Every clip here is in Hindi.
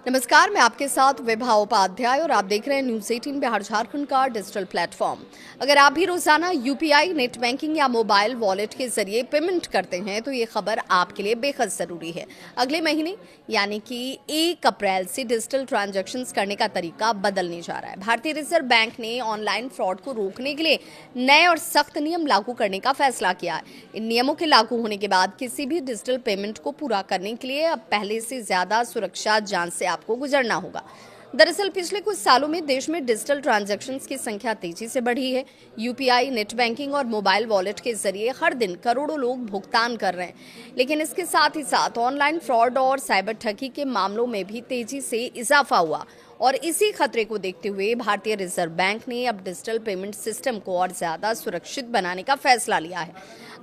नमस्कार, मैं आपके साथ विभा उपाध्याय और आप देख रहे हैं न्यूज़ 18 बिहार झारखंड का डिजिटल प्लेटफॉर्म। अगर आप भी रोजाना यूपीआई, नेट बैंकिंग या मोबाइल वॉलेट के जरिए पेमेंट करते हैं तो ये खबर आपके लिए बेहद ज़रूरी है। अगले महीने यानी कि 1 अप्रैल से डिजिटल ट्रांजैक्शंस करने का तरीका बदलने जा रहा है। भारतीय रिजर्व बैंक ने ऑनलाइन फ्रॉड को रोकने के लिए नए और सख्त नियम लागू करने का फैसला किया है। इन नियमों के लागू होने के बाद किसी भी डिजिटल पेमेंट को पूरा करने के लिए अब पहले से ज्यादा सुरक्षा जांच से आपको गुजरना होगा। दरअसल पिछले कुछ सालों में देश में डिजिटल ट्रांजैक्शंस की संख्या तेजी से बढ़ी है। यूपीआई, नेट बैंकिंग और मोबाइल वॉलेट के जरिए हर दिन करोड़ों लोग भुगतान कर रहे हैं, लेकिन इसके साथ ही साथ ऑनलाइन फ्रॉड और साइबर ठगी के मामलों में भी तेजी से इजाफा हुआ और इसी खतरे को देखते हुए भारतीय रिजर्व बैंक ने अब डिजिटल पेमेंट सिस्टम को और ज्यादा सुरक्षित बनाने का फैसला लिया है।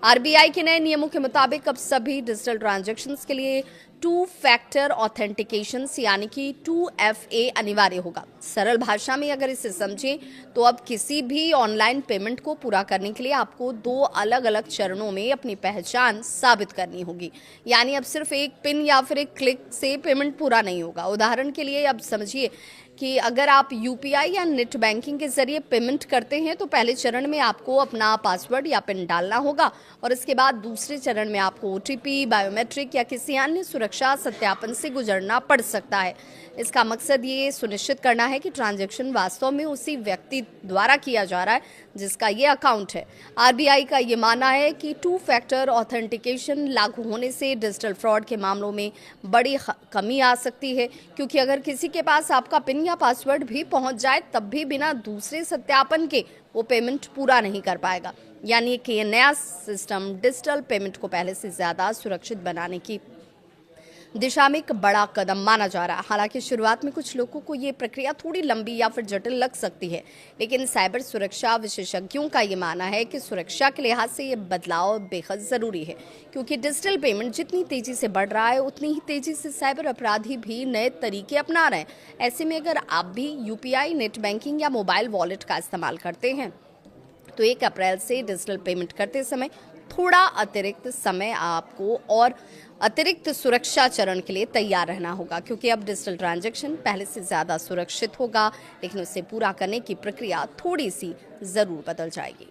आरबीआई के नए नियमों के मुताबिक अब सभी डिजिटल ट्रांजैक्शंस के लिए 2 फैक्टर ऑथेंटिकेशन यानी कि 2FA अनिवार्य होगा। सरल भाषा में अगर इसे समझें तो अब किसी भी ऑनलाइन पेमेंट को पूरा करने के लिए आपको 2 अलग अलग चरणों में अपनी पहचान साबित करनी होगी। यानी अब सिर्फ एक पिन या फिर एक क्लिक से पेमेंट पूरा नहीं होगा। उदाहरण के लिए अब समझिए कि अगर आप यूपीआई या नेट बैंकिंग के जरिए पेमेंट करते हैं तो पहले चरण में आपको अपना पासवर्ड या पिन डालना होगा और इसके बाद दूसरे चरण में आपको ओटीपी, बायोमेट्रिक या किसी अन्य सुरक्षा सत्यापन से गुजरना पड़ सकता है। इसका मकसद ये सुनिश्चित करना है कि ट्रांजैक्शन वास्तव में उसी व्यक्ति द्वारा किया जा रहा है जिसका ये अकाउंट है। आरबीआई का ये मानना है कि 2 फैक्टर ऑथेंटिकेशन लागू होने से डिजिटल फ्रॉड के मामलों में बड़ी कमी आ सकती है, क्योंकि अगर किसी के पास आपका पिन या पासवर्ड भी पहुंच जाए तब भी बिना दूसरे सत्यापन के वो पेमेंट पूरा नहीं कर पाएगा। यानी कि ये नया सिस्टम डिजिटल पेमेंट को पहले से ज्यादा सुरक्षित बनाने की दिशा में एक बड़ा कदम माना जा रहा है। हालांकि शुरुआत में कुछ लोगों को ये प्रक्रिया थोड़ी लंबी या फिर जटिल लग सकती है, लेकिन साइबर सुरक्षा विशेषज्ञों का ये मानना है कि सुरक्षा के लिहाज से ये बदलाव बेहद ज़रूरी है, क्योंकि डिजिटल पेमेंट जितनी तेज़ी से बढ़ रहा है उतनी ही तेज़ी से साइबर अपराधी भी नए तरीके अपना रहे हैं। ऐसे में अगर आप भी यूपीआई, नेट बैंकिंग या मोबाइल वॉलेट का इस्तेमाल करते हैं तो 1 अप्रैल से डिजिटल पेमेंट करते समय थोड़ा अतिरिक्त समय आपको और अतिरिक्त सुरक्षा चरण के लिए तैयार रहना होगा, क्योंकि अब डिजिटल ट्रांजैक्शन पहले से ज़्यादा सुरक्षित होगा, लेकिन उसे पूरा करने की प्रक्रिया थोड़ी सी ज़रूर बदल जाएगी।